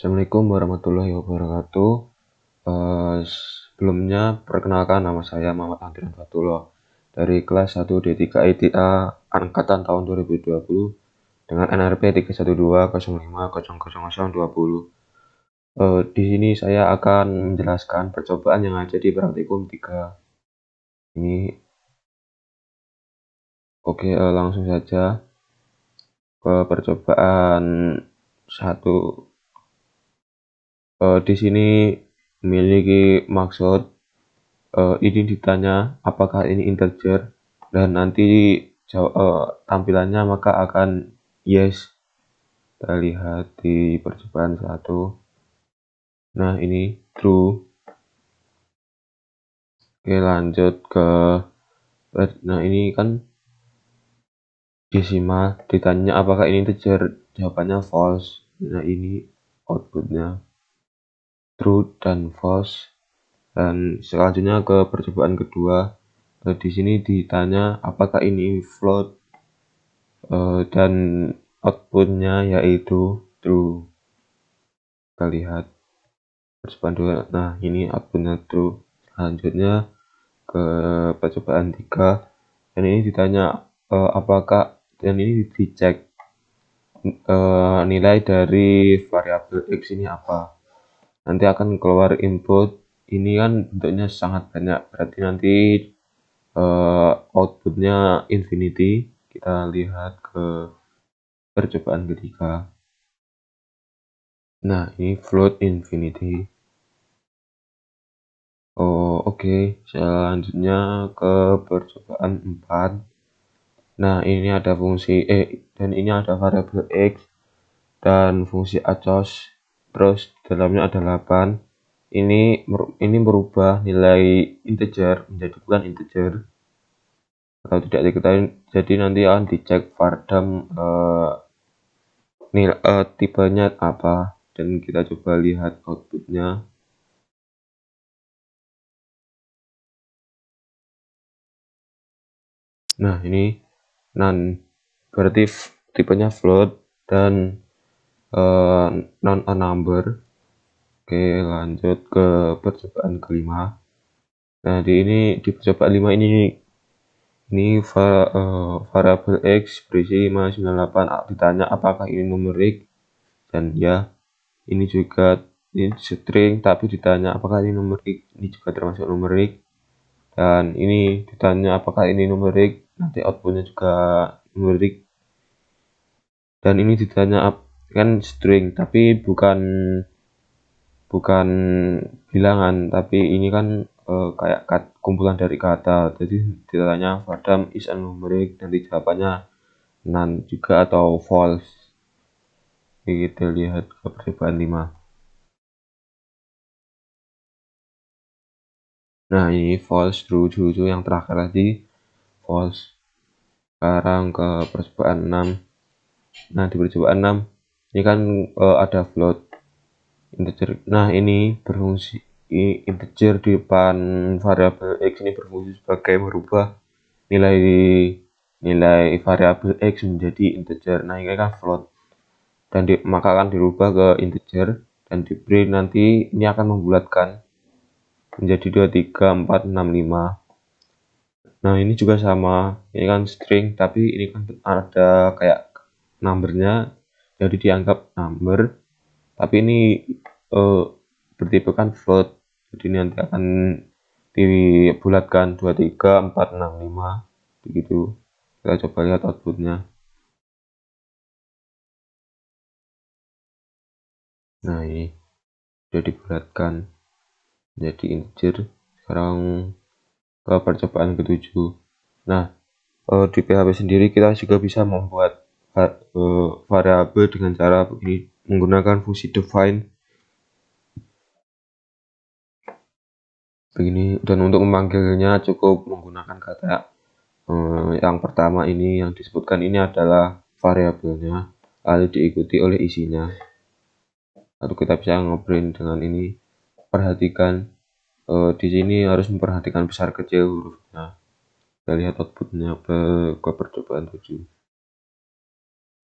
Assalamualaikum warahmatullahi wabarakatuh. Sebelumnya perkenalkan, nama saya Muhammad Andrian Fatullah dari kelas 1D3 ITA angkatan tahun 2020 dengan NRP 31205000020. Di sini saya akan menjelaskan percobaan yang ada di praktikum 3 ini. Oke, langsung saja ke percobaan 1. Di sini memiliki maksud ini ditanya apakah ini integer dan nanti tampilannya maka akan yes. Kita lihat di percobaan 1. Nah, ini true. Oke, lanjut ke ini kan desimal, ditanya apakah ini integer, jawabannya false. Nah, ini outputnya true dan false. Dan selanjutnya ke percobaan kedua. Di sini ditanya apakah ini float, dan outputnya yaitu true. Kita lihat percobaan 2. Nah, ini outputnya true. Selanjutnya ke percobaan 3, dan ini ditanya apakah, dan ini dicek nilai dari variabel x ini apa. Nanti akan keluar input. Ini kan bentuknya sangat banyak, berarti nanti outputnya infinity. Kita lihat ke percobaan ketiga. Nah, ini float infinity. Oke. Selanjutnya ke percobaan 4. Nah, ini ada fungsi dan ini ada variabel x dan fungsi acos, terus dalamnya ada 8. Ini merubah nilai integer menjadi bukan integer atau tidak diketahui, jadi nanti akan dicek vardam tipenya apa, dan kita coba lihat outputnya. Nah, ini none, berarti tipenya float dan non a number. Oke, lanjut ke percobaan kelima. Nah, di percobaan 5 ini variabel x berisi 598. Ditanya apakah ini numerik, dan ya. Ini juga string, tapi ditanya apakah ini numerik, ini juga termasuk numerik. Dan ini ditanya apakah ini numerik, nanti outputnya juga numerik. Dan ini ditanya kan string, tapi bukan bilangan, tapi ini kan kayak kumpulan dari kata. Jadi ditanya vardam is a numeric, nanti jawabannya none juga atau false. Jadi kita lihat ke percobaan 5. Nah, ini false, true yang terakhir tadi false. Sekarang ke percobaan 6. Nah, di percobaan 6 ini kan ada float integer. Nah, ini berfungsi integer di depan variabel x ini berfungsi sebagai merubah nilai variabel x menjadi integer. Nah, ini kan float, dan maka akan dirubah ke integer dan diberi nanti ini akan membulatkan menjadi 2, 3, 4, 6, 5. Nah, ini juga sama, ini kan string, tapi ini kan ada kayak numbernya, jadi dianggap number, tapi ini bertipekan float, jadi nanti akan dibulatkan 2, 3, 4, 6, 5 begitu. Kita coba lihat outputnya. Nah, ini sudah dibulatkan jadi integer. Sekarang ke percobaan ke-7. Nah, di PHP sendiri kita juga bisa membuat variabel dengan cara begini, menggunakan fungsi define begini, dan untuk memanggilnya cukup menggunakan kata yang pertama ini yang disebutkan ini adalah variabelnya, lalu diikuti oleh isinya. Lalu kita bisa ngobrol dengan ini. Perhatikan di sini harus memperhatikan besar kecil hurufnya. Kita lihat outputnya ke percobaan 7.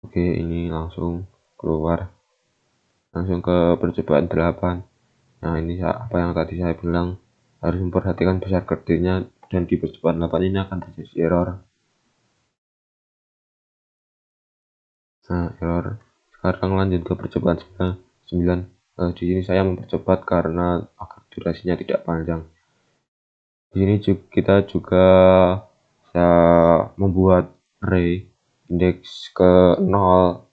Oke, ini langsung keluar. Langsung ke percobaan 8. Nah, ini apa yang tadi saya bilang, harus memperhatikan besar gerdenya, dan di percobaan 8 ini akan terjadi error. Nah, error. Sekarang lanjut ke percobaan 9. Di sini saya mempercepat karena agar durasinya tidak panjang. Di sini kita juga bisa membuat array indeks ke 0,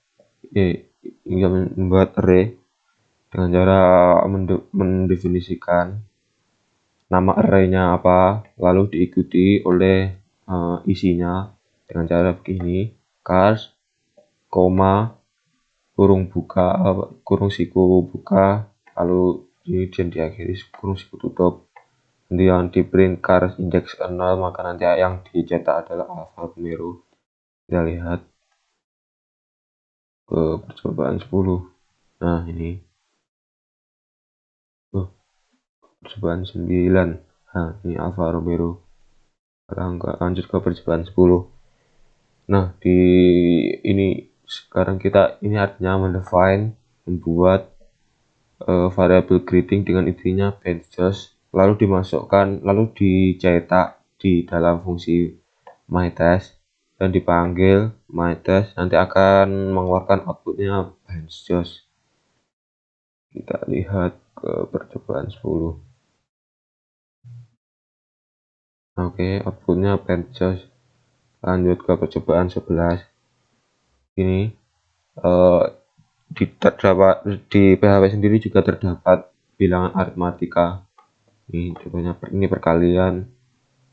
hingga membuat array dengan cara mendefinisikan nama array-nya apa, lalu diikuti oleh isinya dengan cara begini: chars, koma, kurung buka, kurung siku buka, lalu kemudian diakhiri kurung siku tutup. Kemudian di print chars indeks 0, maka nanti yang dicetak adalah Alfa Romeo. Kita lihat ke percobaan 10. Nah, ini percobaan 9. Nah, ini Alfa Romeo. Sekarang lanjut ke percobaan 10. Nah, di ini sekarang kita ini artinya membuat variabel greeting dengan intinya benchos, lalu dicetak di dalam fungsi myTest dan dipanggil myTest, nanti akan mengeluarkan outputnya benchos. Kita lihat ke percobaan 10. Oke, outputnya benchos. Lanjut ke percobaan 11. Ini di PHP sendiri juga terdapat bilangan aritmatika. Ini perkalian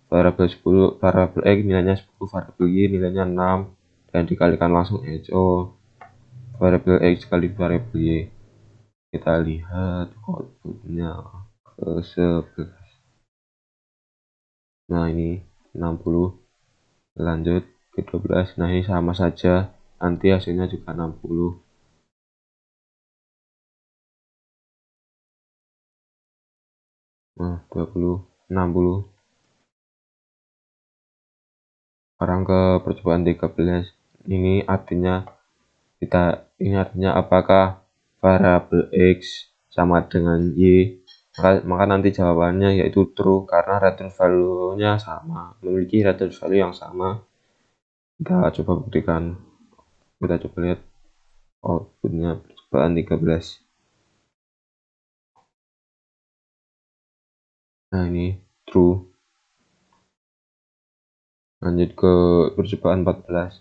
variabel 10, variabel X nilainya 10, variabel Y nilainya 6, dan dikalikan langsung HO variabel X kali variabel Y. Kita lihat outputnya ke 11. Nah, ini 60. Lanjut ke 12. Nah, ini sama saja, nanti hasilnya juga 60. Nah, 20, 60. Sekarang ke percobaan 13. Ini artinya apakah variabel X sama dengan Y. Maka nanti jawabannya yaitu true, karena return value-nya sama, memiliki return value yang sama. Kita coba buktikan. Kita coba lihat outputnya percobaan 13. Nah, ini true. Lanjut ke percobaan 14.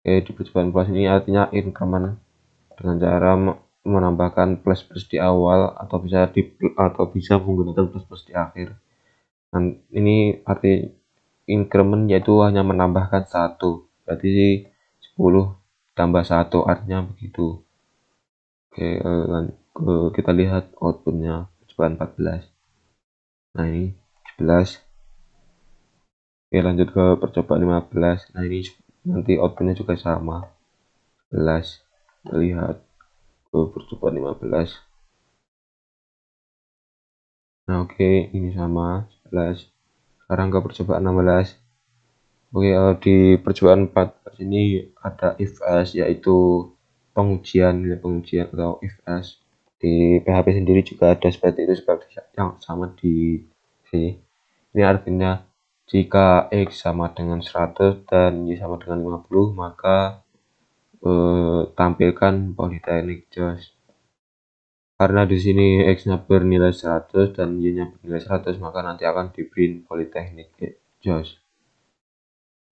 Di percobaan 14 ini artinya increment dengan cara menambahkan plus di awal, atau bisa menggunakan plus di akhir. Dan ini arti increment yaitu hanya menambahkan 1, berarti 10 tambah 1, artinya begitu. Oke, kita lihat outputnya percobaan 14. Nah, ini 11. Oke, lanjut ke percobaan 15. Nah, ini nanti outputnya juga sama, 11. Kita lihat ke percobaan 15. Nah, oke, ini sama 11. Sekarang ke percobaan 16. Oke, di percobaan 14 ini ada if else, yaitu pengujian atau if else. Di PHP sendiri juga ada seperti itu, seperti yang sama di sini. Ini artinya jika X sama dengan 100 dan Y sama dengan 50, maka tampilkan polytechnic JOS. Karena di sini X-nya bernilai 100 dan Y-nya bernilai 100, maka nanti akan di print polytechnic JOS.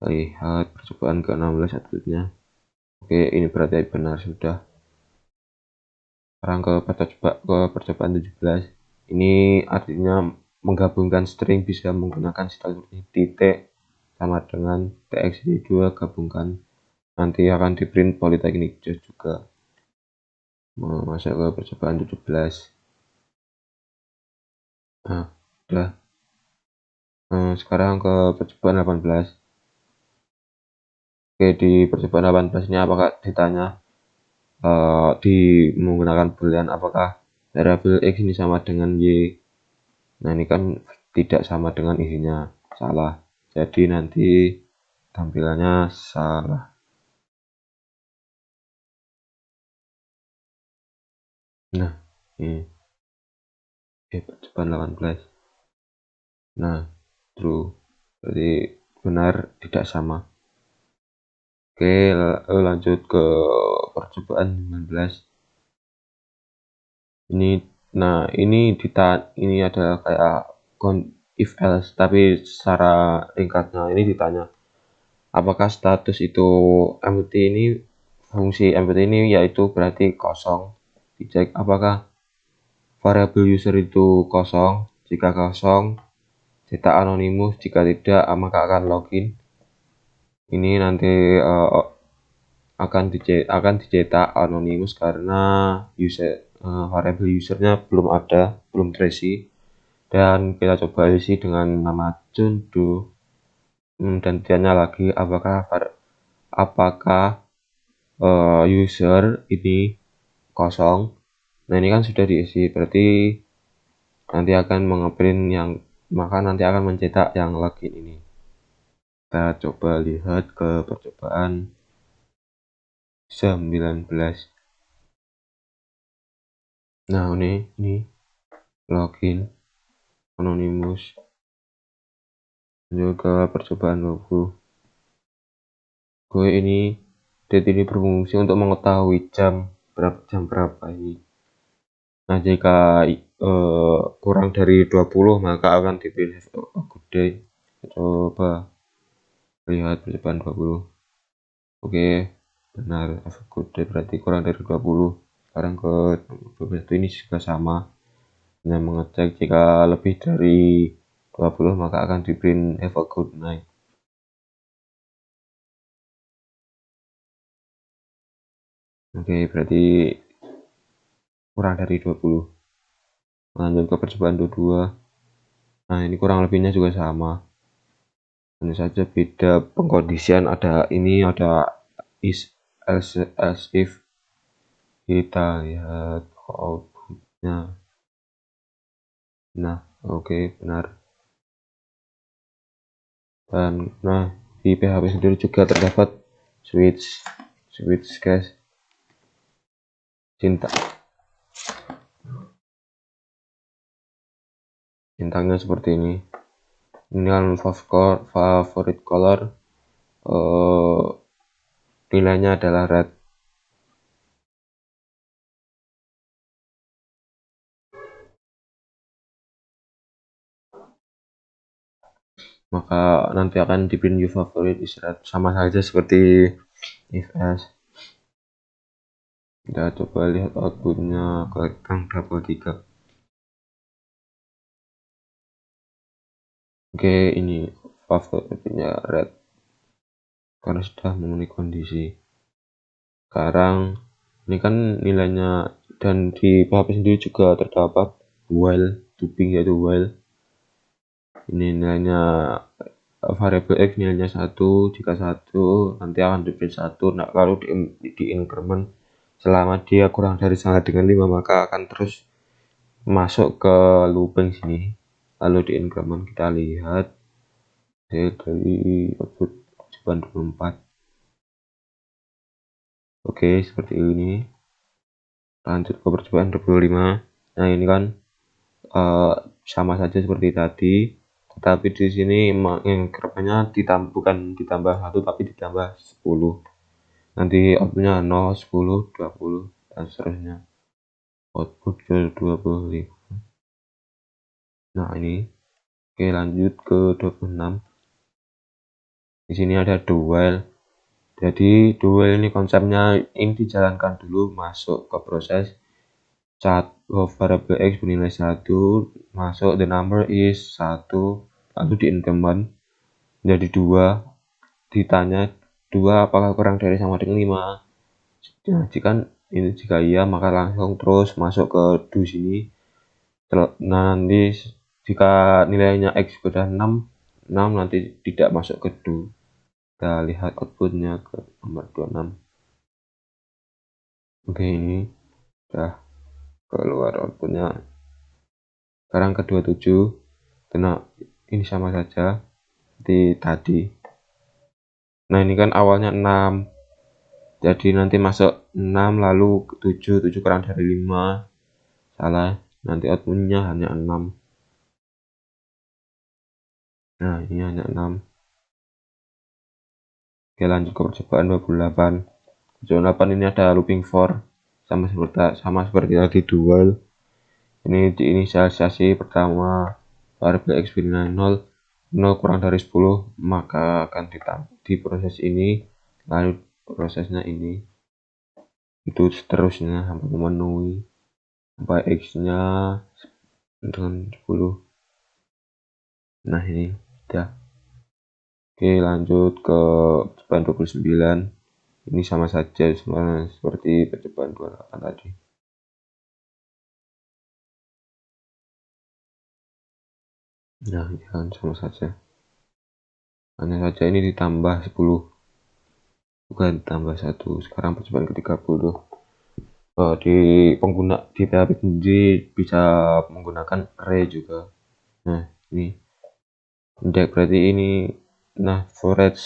Lihat percobaan ke-16 outputnya. Oke, ini berarti benar sudah. Sekarang ke percobaan 17. Ini artinya menggabungkan string bisa menggunakan struktur titik sama dengan txt2 gabungkan. Nanti akan di print polytechnic JOS juga. Masuk ke percobaan 17. Nah, udah. Sekarang ke percobaan 18. Oke, di percobaan 18 ini apakah ditanya di menggunakan boolean apakah variabel X ini sama dengan Y. Nah, ini kan tidak sama dengan isinya, salah. Jadi nanti tampilannya salah. Nah, ini percobaan 18. Nah, true. Berarti benar tidak sama. Oke, lanjut ke percobaan 19. Ini adalah kayak if else, tapi secara ringkasnya ini ditanya apakah status itu empty. Ini fungsi empty ini yaitu berarti kosong. Dicek apakah variabel user itu kosong. Jika kosong, cetak anonimus. Jika tidak, maka akan login. Ini nanti akan dicetak anonimus karena variabel usernya belum ada, belum terisi. Dan kita coba isi dengan nama Jundu. Dan ditanya lagi apakah user ini kosong. Nah, ini kan sudah diisi, berarti nanti akan nanti akan mencetak yang login ini. Kita coba lihat ke percobaan 19. Nah, ini login anonymous. Juga percobaan 20. Ini berfungsi untuk mengetahui jam berapa ini. Nah, jika kurang dari 20 maka akan dipilih good day. Coba lihat percobaan 20. Oke, benar, have a good day berarti kurang dari 20. Sekarang ke 21 ini juga sama. Hanya mengecek jika lebih dari 20 maka akan di print have a good night. Oke, berarti kurang dari 20. Lanjut ke percobaan 22. Nah, ini kurang lebihnya juga sama. Hanya saja beda pengkondisian, ada is, as if. Kita lihat outputnya. Nah, oke, benar. Dan nah, di PHP sendiri juga terdapat switch case bintangnya seperti ini. Ini kan favorite color, nilainya adalah red. Maka nanti akan di print your favorite is red, sama saja seperti if else. Kita coba lihat outputnya ke yang double 3. Oke, ini favoritnya red karena sudah memenuhi kondisi. Sekarang ini kan nilainya, dan di PHP sendiri juga terdapat while looping, yaitu while. Ini nilainya variabel x nilainya 1. Jika 1 nanti akan di print 1. Nah, kalau di increment selama dia kurang dari sama dengan 5 maka akan terus masuk ke looping sini. Lalu di increment kita lihat dari output percobaan 24. Oke, seperti ini. Lanjut ke percobaan 25. Nah, ini kan sama saja seperti tadi, tetapi di sini incrementnya bukan ditambah 1 tapi ditambah 10. Nanti outputnya 0, 10, 20 dan seterusnya. Output ke 25. Nah, ini. Oke, lanjut ke 26. Di sini ada dual. Jadi dual ini konsepnya ini dijalankan dulu, masuk ke proses variable x bernilai 1, masuk the number is 1, lalu di increment menjadi 2. Ditanya 2 apakah kurang dari sama dengan 5. Nah, jika iya maka langsung terus masuk ke do sini. Nah, nanti jika nilainya x sudah 6 nanti tidak masuk ke do. Kita lihat outputnya ke nomor 26. Oke, ini sudah keluar outputnya. Sekarang ke 27. Nah, ini sama saja seperti tadi. Nah, ini kan awalnya 6. Jadi nanti masuk 6 lalu 7 kurang dari 5. salah, nanti outputnya hanya 6. Nah, ini hanya 6. Oke, lanjut ke percobaan 28. Percobaan 8 ini ada looping for, sama seperti tadi dual. Ini diinisialisasi pertama variabel x bernilai 0 kurang dari 10, maka akan di proses ini, lalu prosesnya ini, itu seterusnya sampai memenuhi sampai x nya dengan 10. Nah, ini sudah. Oke, lanjut ke percobaan 29. Ini sama saja seperti percobaan 28 tadi. Nah, ya, sama saja. Hanya saja ini ditambah 10, bukan tambah 1. Sekarang percobaan ke-30. Di PHP sendiri bisa menggunakan array juga. Nah, ini index berarti ini. Nah, forage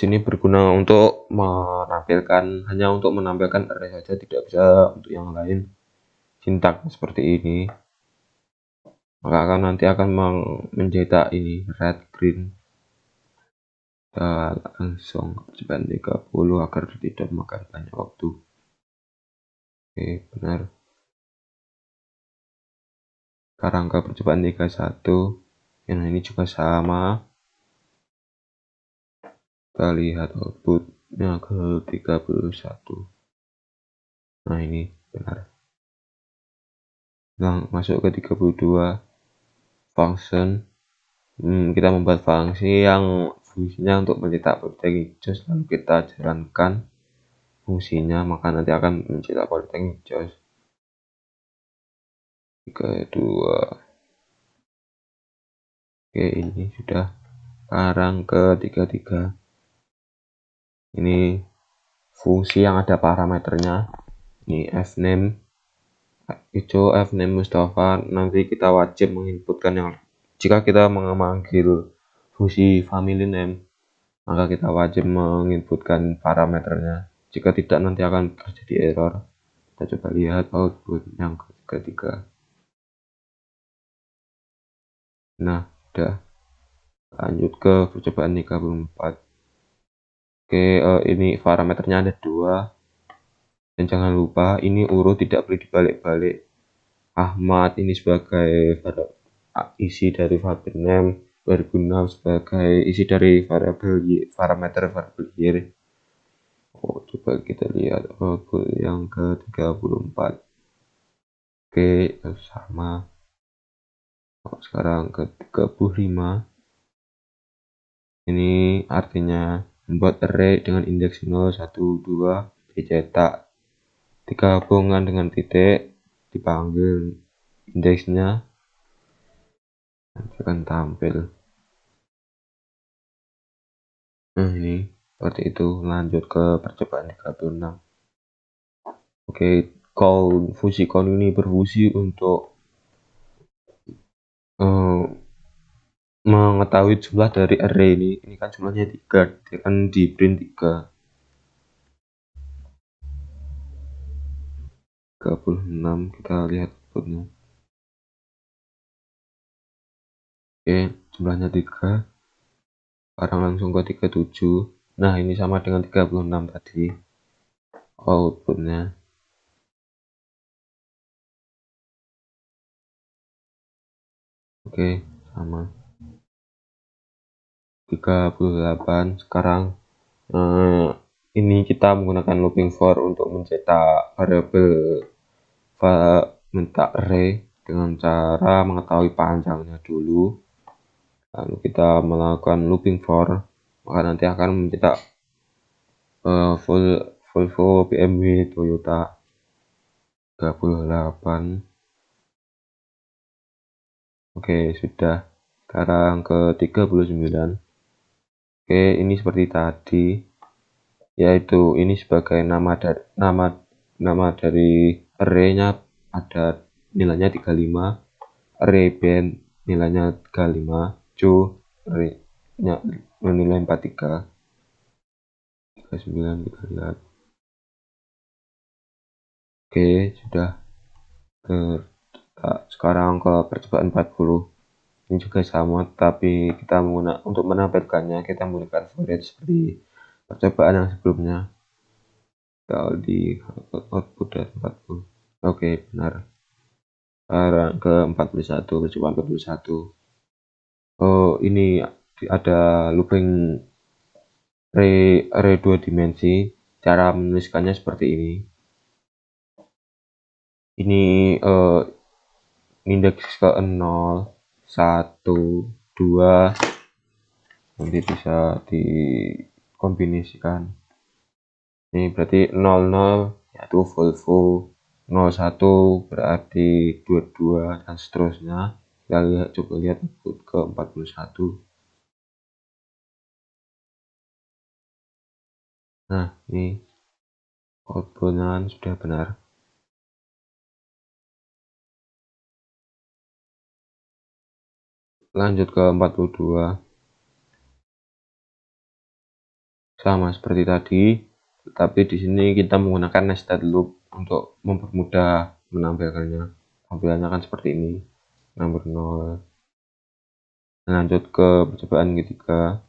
ini berguna untuk hanya untuk menampilkan array saja, tidak bisa untuk yang lain. Sintak seperti ini, maka nanti akan mencetak ini red green. Kita langsung percobaan 30 agar tidak makan banyak waktu. Oke, benar. Sekarang ke percobaan 31. Yang ini juga sama. Kita lihat outputnya ke 31. Nah, ini benar. Nah, masuk ke 32. Function. Kita membuat fungsi yang fungsinya untuk mencetak polytechnic just, lalu kita jalankan fungsinya, maka nanti akan mencetak polytechnic just. 32. Oke, ini sudah. Sekarang ke 33. Ini fungsi yang ada parameternya. Ini fname hijau, fname Mustafa. Nanti kita wajib menginputkan yang, jika kita memanggil fungsi family name, maka kita wajib menginputkan parameternya. Jika tidak, nanti akan terjadi error. Kita coba lihat output yang ketiga. Nah, udah. Lanjut ke percobaan 34. Oke, ini parameternya ada 2. Dan jangan lupa ini urut tidak boleh dibalik-balik. Ahmad ini sebagai isi dari variabel name, 2006 sebagai isi dari parameter variabel year. Coba kita lihat output yang ke-34. Oke, sama. Sekarang ke-35. Ini artinya membuat array dengan indeks 0, 1, 2 dicetak, digabungkan dengan titik, dipanggil indeksnya, nanti akan tampil. Nah, ini seperti itu. Lanjut ke percobaan 36. Oke, fungsi count ini berfungsi untuk mengetahui jumlah dari array ini. Ini kan jumlahnya 3, dia kan di print 3. 36, kita lihat outputnya. Oke, jumlahnya 3. Sekarang langsung ke 37. Nah, ini sama dengan 36 tadi outputnya. Oke, sama. 38. Sekarang ini kita menggunakan looping for untuk mencetak variabel array dengan cara mengetahui panjangnya dulu, lalu kita melakukan looping for, maka nanti akan mencetak Volvo, BMW, Toyota. 38. Oke, sudah. Sekarang ke 39. Oke, ini seperti tadi, yaitu ini sebagai nama dari array-nya ada nilainya 35, array band nilainya 35, Joe array-nya nilai 43. 39 kita lihat. Oke, sudah. Sekarang ke percobaan 40. Ini juga sama, tapi kita untuk menampilkannya kita menggunakan void seperti percobaan yang sebelumnya. Kalau di output dari 40. Oke, benar. Sekarang ke 41, percobaan 41. Oh, ini ada looping array 2 dimensi. Cara menuliskannya seperti ini. Ini indeks ke 0, 1, 2, nanti bisa dikombinasikan. Ini berarti 00 yaitu Volvo, 01 berarti 22 dan seterusnya. Kita coba lihat output ke 41. Nah, ini outputnya sudah benar. Lanjut ke 42. Sama seperti tadi, tetapi di sini kita menggunakan nested loop untuk mempermudah menampilkannya. Tampilannya kan seperti ini, nomor 0. Lanjut ke percobaan ketiga.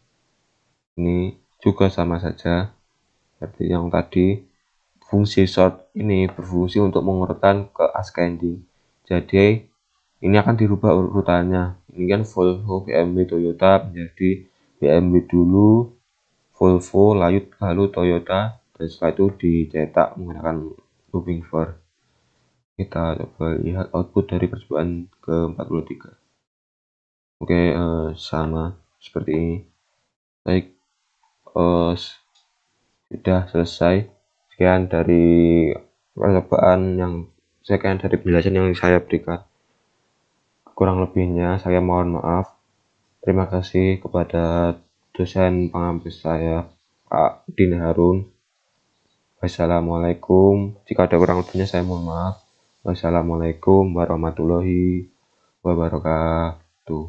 Ini juga sama saja seperti yang tadi. Fungsi sort ini berfungsi untuk mengurutkan ke ascending. Jadi ini akan dirubah urutannya. Ini kan Volvo, BMW, Toyota menjadi BMW dulu, Volvo, lalu Toyota, dan setelah itu dicetak menggunakan looping for. Kita coba lihat output dari percobaan ke 43. Oke, sama seperti ini. Baik, sudah selesai. Sekian dari penjelasan yang saya berikan. Kurang lebihnya saya mohon maaf. Terima kasih kepada dosen pengampu saya, Pak Din Harun. Wassalamualaikum. Jika ada kurang lebihnya saya mohon maaf. Wassalamualaikum warahmatullahi wabarakatuh.